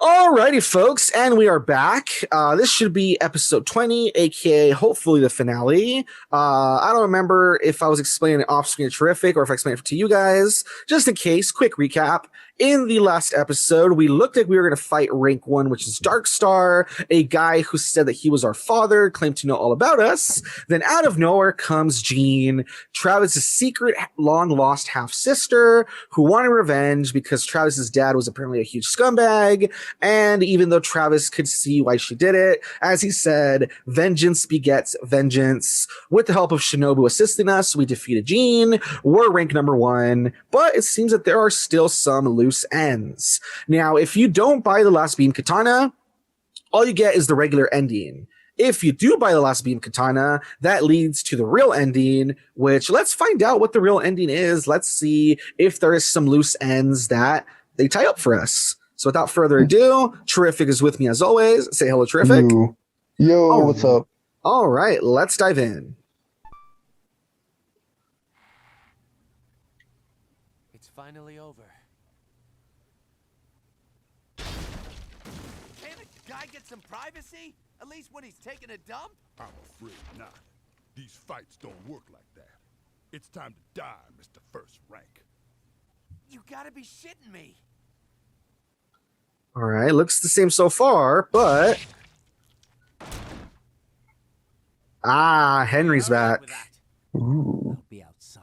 Alrighty, folks, and we are back. This should be episode 20, aka hopefully the finale. I don't remember if I was explaining it off screen or Charific or if I explained it to you guys. Just in case, quick recap. In the last episode, we looked like we were going to fight rank 1, which is Darkstar, a guy who said that he was our father, claimed to know all about us. Then out of nowhere comes Jeane, Travis's secret long-lost half-sister, who wanted revenge because Travis's dad was apparently a huge scumbag. And even though Travis could see why she did it, as he said, vengeance begets vengeance. With the help of Shinobu assisting us, we defeated Jeane. We're rank number 1, but it seems that there are still some loose ends. Now, if you don't buy the Last Beam Katana, all you get is the regular ending. If you do buy the Last Beam Katana, that leads to the real ending, which let's find out what the real ending is. Let's see if there is some loose ends that they tie up for us. So without further ado, Charific is with me as always. Say hello, Charific. Yo, what's up? All right, let's dive in. It's finally over. Can't a guy get some privacy? At least when he's taking a dump? I'm afraid not. These fights don't work like that. It's time to die, Mr. First Rank. You gotta be shitting me. All right, looks the same so far, but... Henry's back. Ooh. I'll be outside.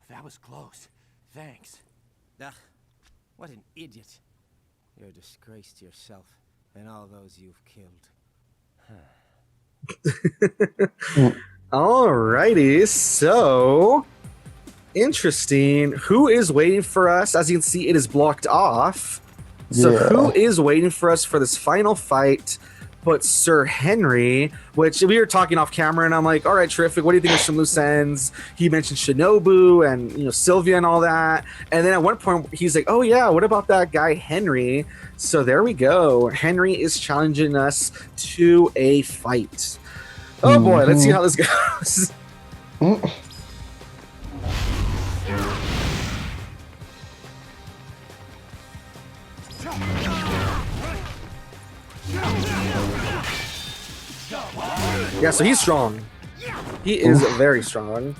That was close. Thanks. Ugh, what an idiot. You're a disgrace to yourself and all those you've killed. Alrighty, so... Interesting. Who is waiting for us? As you can see, it is blocked off. So who is waiting for us for this final fight but Sir Henry, which we were talking off camera, and I'm like, all right, Charific, what do you think of some loose ends? He mentioned Shinobu and, you know, Sylvia and all that. And then at one point, he's like, oh, yeah, what about that guy Henry? So there we go. Henry is challenging us to a fight. Oh, boy, let's see how this goes. Yeah, so he's strong. He is very strong.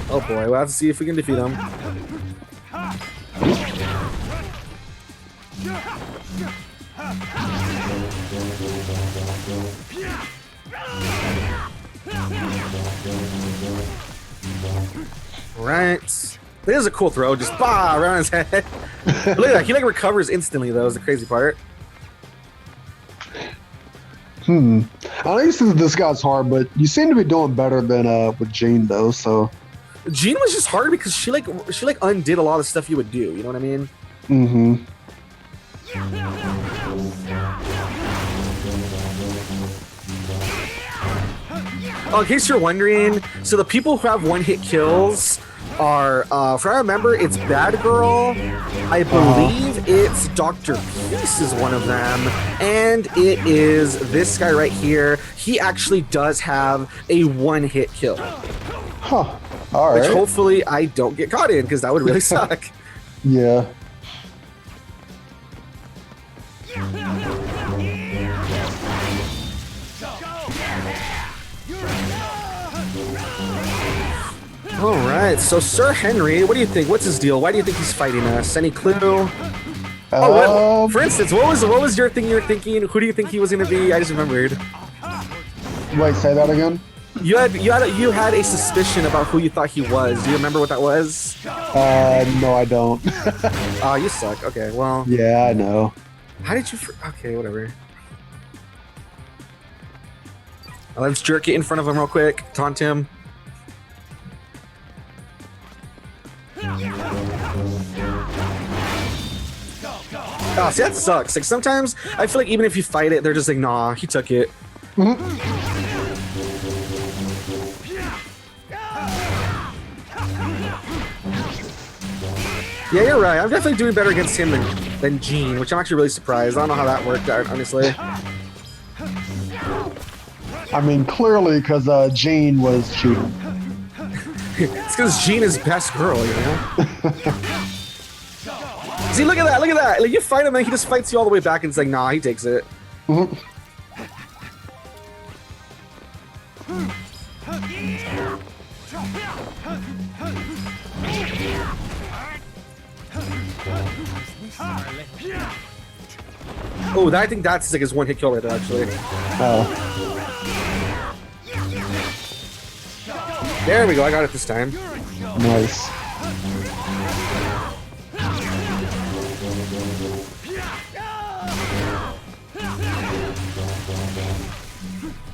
Oh boy, we'll have to see if we can defeat him. Right. It is a cool throw, just around his head. Look at that, he like recovers instantly though, is the crazy part. I know you said this guy's hard, but you seem to be doing better than with Jeane though. So Jeane was just hard because she undid a lot of stuff you would do. You know what I mean? Oh, in case you're wondering, so the people who have one-hit kills are, if I remember, it's Bad Girl. I believe it's Dr. Peace is one of them, and it is this guy right here. He actually does have a one-hit kill. Huh. All right. Which hopefully I don't get caught in, because that would really suck. Yeah. All right, so Sir Henry, what do you think? What's his deal? Why do you think he's fighting us? Any clue? For instance, what was your thing you were thinking? Who do you think he was going to be? I just remembered. Wait, say that again. You had a suspicion about who you thought he was. Do you remember what that was? No, I don't. Oh, you suck. Okay, well. Yeah, I know. How did you? Okay, whatever. Let's jerk it in front of him real quick. Taunt him. Oh, see, that sucks. Like, sometimes I feel like even if you fight it, they're just like, nah, he took it. Yeah, you're right. I'm definitely doing better against him than Jeane, which I'm actually really surprised. I don't know how that worked out, honestly. I mean, clearly, because Jeane was cheating. It's because Jeane is best girl, you know? See, look at that, look at that. Like, you fight him, and he just fights you all the way back, and it's like, nah, he takes it. Oh, I think that's like his one hit kill right there, actually. There we go, I got it this time. Nice.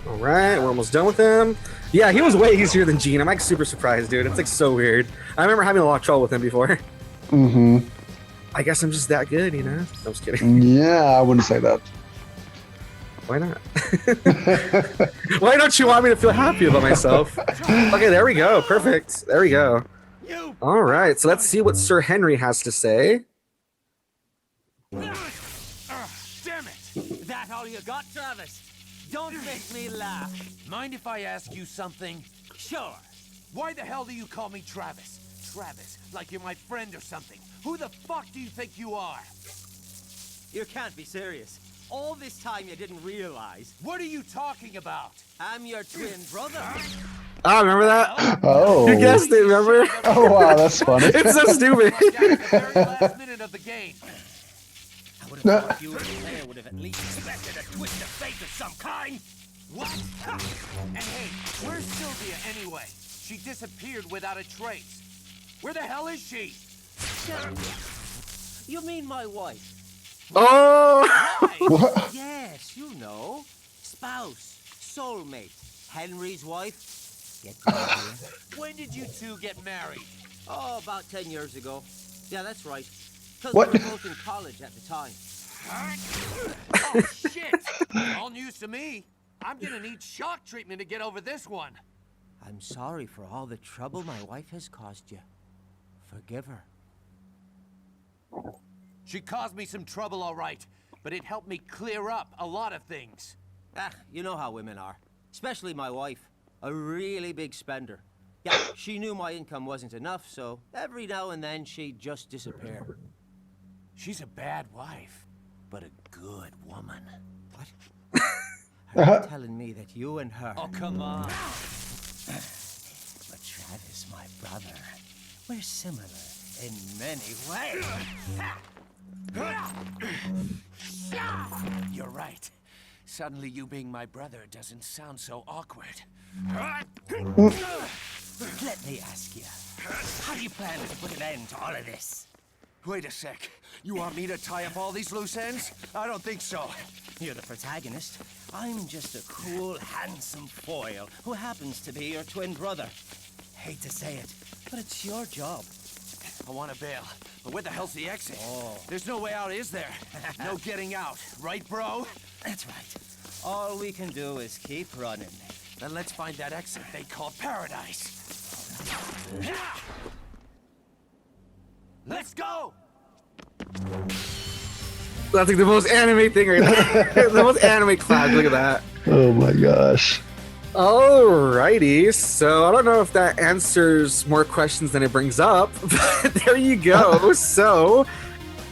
Alright, we're almost done with him. Yeah, he was way easier than Jeane. I'm like super surprised, dude. It's like so weird. I remember having a lot of trouble with him before. I guess I'm just that good, you know? No, I'm just kidding. Yeah, I wouldn't say that. Why not? Why don't you want me to feel happy about myself? Okay, there we go. Perfect. There we go. All right, so let's see what Sir Henry has to say. Damn it! That all you got, Travis? Don't make me laugh. Mind if I ask you something? Sure. Why the hell do you call me Travis? Travis, like you're my friend or something. Who the fuck do you think you are? You can't be serious. All this time you didn't realize. What are you talking about? I'm your twin brother. Ah, remember that? Oh. You guessed it, remember? Oh, wow, that's funny. It's so stupid. At the very last minute of the game. I would have thought you as a player would have at least expected a twist of fate of some kind. What? And hey, where's Sylvia anyway? She disappeared without a trace. Where the hell is she? You mean my wife? Oh! Why? Yes, you know. Spouse, soulmate, Henry's wife. Get down here. When did you two get married? Oh, about 10 years ago. Yeah, that's right. Because What? we were both in college at the time. Oh, shit! All news to me. I'm gonna need shock treatment to get over this one. I'm sorry for all the trouble my wife has caused you. Forgive her. She caused me some trouble, all right, but it helped me clear up a lot of things. Ah, you know how women are. Especially my wife. A really big spender. Yeah, she knew my income wasn't enough, so every now and then she'd just disappear. She's a bad wife, but a good woman. What? Are you telling me that you and her... Oh, come on. But Travis, my brother, we're similar in many ways. You're right. Suddenly you being my brother doesn't sound so awkward. Let me ask you, how do you plan to put an end to all of this? Wait a sec. You want me to tie up all these loose ends? I don't think so. You're the protagonist. I'm just a cool, handsome foil who happens to be your twin brother. Hate to say it, but it's your job. I want to bail, but where the hell's the exit? Oh. There's no way out, is there? No getting out, right, bro? That's right. All we can do is keep running. Then let's find that exit they call paradise. Let's go! That's like the most anime thing right now. The most anime clap. Look at that. Oh my gosh. Alrighty, so I don't know if that answers more questions than it brings up, but there you go. So,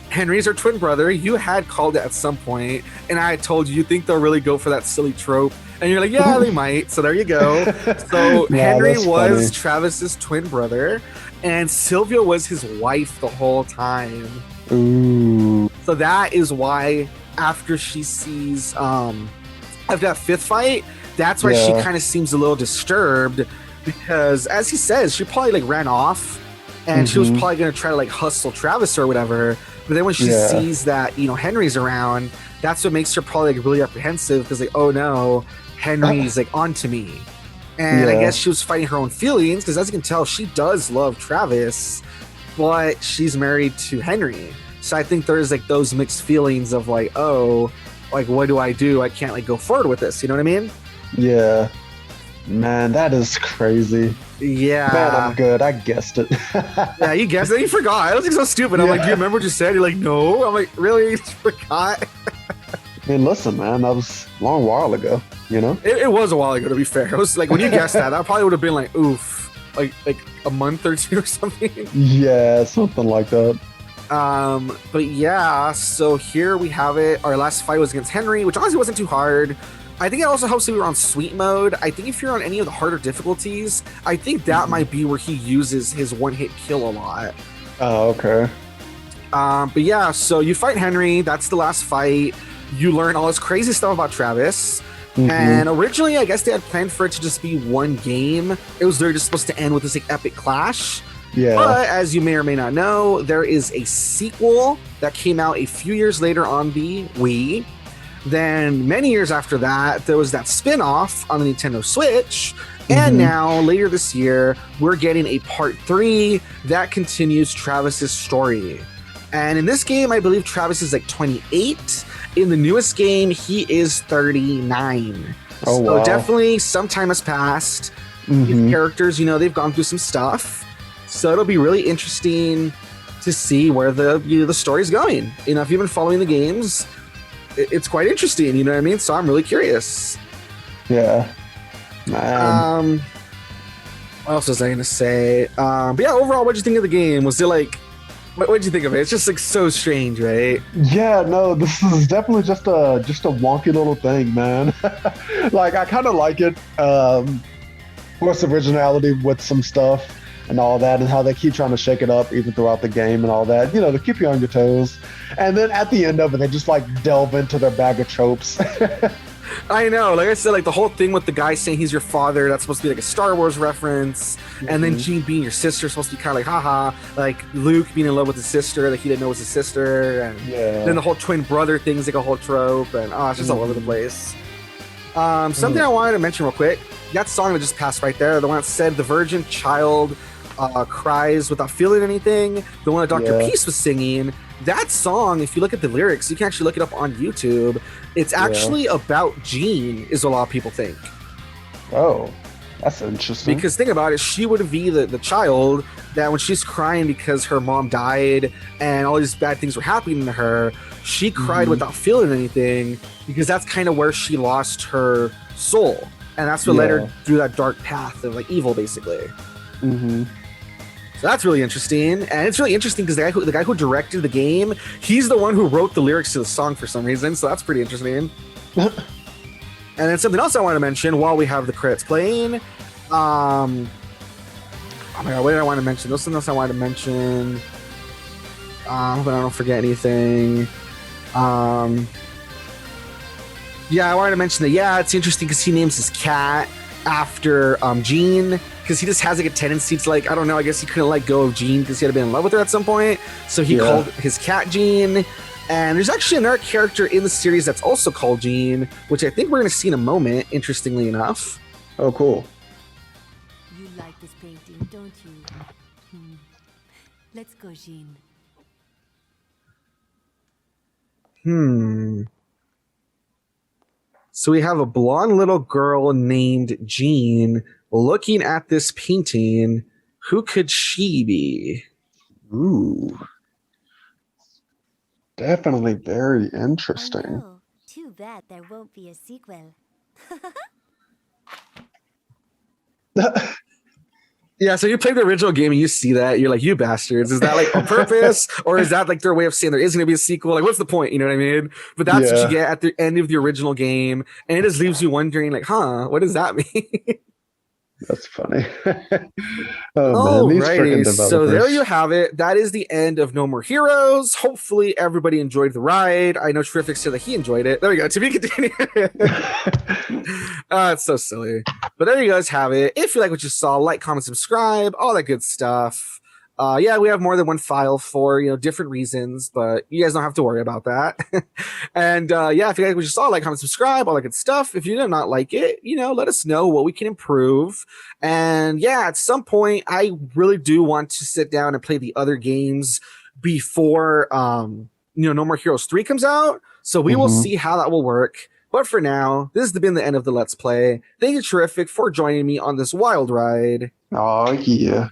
Henry's our twin brother. You had called it at some point, and I had told you think they'll really go for that silly trope, and you're like, yeah, they might. So there you go. So Yeah, Henry that's was funny. Travis's twin brother, and Sylvia was his wife the whole time. Ooh. So that is why after she sees after that fifth fight, that's why she Yeah. kind of seems a little disturbed, because as he says, she probably like ran off and she was Mhm. probably gonna try to like hustle Travis or whatever. But then when she Yeah. sees that, you know, Henry's around, that's what makes her probably like really apprehensive, because like, oh no, Henry's like onto me. And I Yeah. guess she was fighting her own feelings, because as you can tell, she does love Travis, but she's married to Henry. So I think there's like those mixed feelings of like, oh, like what do? I can't like go forward with this. You know what I mean? Yeah. Man, that is crazy. Yeah. Man, I'm good. I guessed it. Yeah, you guessed it. You forgot. I was like so stupid. I'm like, do you remember what you said? You're like, no. I'm like, really? You forgot? I mean, listen, man, that was a long while ago, you know? It was a while ago, to be fair. It was like when you guessed that probably would have been like, oof, like a month or two or something. Yeah, something like that. But yeah, so here we have it. Our last fight was against Henry, which honestly wasn't too hard. I think it also helps if we were on sweet mode. I think if you're on any of the harder difficulties, I think that might be where he uses his one-hit kill a lot. Oh, okay. But yeah, so you fight Henry. That's the last fight. You learn all this crazy stuff about Travis. And originally, I guess they had planned for it to just be one game. It was literally just supposed to end with this like epic clash. Yeah. But as you may or may not know, there is a sequel that came out a few years later on the Wii. Then many years after that, there was that spin-off on the Nintendo Switch. And now, later this year, we're getting a part 3 that continues Travis's story. And in this game, I believe Travis is like 28. In the newest game, he is 39. Oh, so wow. definitely some time has passed. These characters, you know, they've gone through some stuff. So it'll be really interesting to see where the story's going. You know, if you've been following the games, it's quite interesting, you know what I mean? So I'm really curious. Yeah. Man. What else was I gonna say? But yeah, overall, what'd you think of the game? Was it like, what'd you think of it? It's just like so strange, right? Yeah, no, this is definitely just a wonky little thing, man. Like, I kind of like it. Plus originality with some stuff and all that, and how they keep trying to shake it up even throughout the game and all that, you know, to keep you on your toes. And then at the end of it, they just like delve into their bag of tropes. I know, like I said, like the whole thing with the guy saying he's your father, that's supposed to be like a Star Wars reference. And then Jeane being your sister is supposed to be kind of like, haha, like Luke being in love with his sister that he didn't know was his sister. And then the whole twin brother thing is like a whole trope. And it's just all over the place. Something I wanted to mention real quick, that song that just passed right there, the one that said the virgin child cries without feeling anything, the one that Dr. Peace was singing, that song, if you look at the lyrics, you can actually look it up on YouTube. It's actually about Jeane, is what a lot of people think. Oh, that's interesting. Because think about it, she would be the child that when she's crying because her mom died and all these bad things were happening to her, she cried without feeling anything, because that's kind of where she lost her soul. And that's what led her through that dark path of like evil, basically. So that's really interesting. And it's really interesting because the guy who directed the game, he's the one who wrote the lyrics to the song for some reason. So that's pretty interesting. And then something else I want to mention while we have the credits playing. Oh my god, what did I want to mention? There's something else I wanted to mention. But I don't forget anything. Yeah, I wanted to mention that, it's interesting because he names his cat after Jeane, because he just has like a tendency to like, I don't know, I guess he couldn't let go of Jeane because he had been in love with her at some point. So he called his cat Jeane. And there's actually another character in the series that's also called Jeane, which I think we're going to see in a moment, interestingly enough. Oh, cool. You like this painting, don't you? Let's go, Jeane. So we have a blonde little girl named Jeane looking at this painting. Who could she be? Ooh. Definitely very interesting. Oh, too bad there won't be a sequel. Yeah, so you played the original game and you see that, you're like, you bastards. Is that like on purpose? Or is that like their way of saying there is going to be a sequel? Like, what's the point? You know what I mean? But that's what you get at the end of the original game. And it just leaves you wondering, like, what does that mean? That's funny. Man, these freaking developers. So there you have it. That is the end of No More Heroes. Hopefully everybody enjoyed the ride. I know Charific said that he enjoyed it. There we go. To be continued. It's so silly. But there you guys have it. If you like what you saw, like, comment, subscribe, all that good stuff. Yeah, we have more than one file for, different reasons, but you guys don't have to worry about that. And yeah, if you like what you saw, like, comment, subscribe, all that good stuff. If you did not like it, let us know what we can improve. And yeah, at some point, I really do want to sit down and play the other games before, No More Heroes 3 comes out. So we will see how that will work. But for now, this has been the end of the Let's Play. Thank you, Charific, for joining me on this wild ride. Oh, yeah.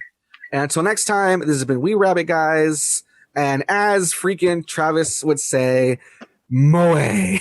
And until next time, this has been Wee Rabbit, guys. And as freaking Travis would say, moe.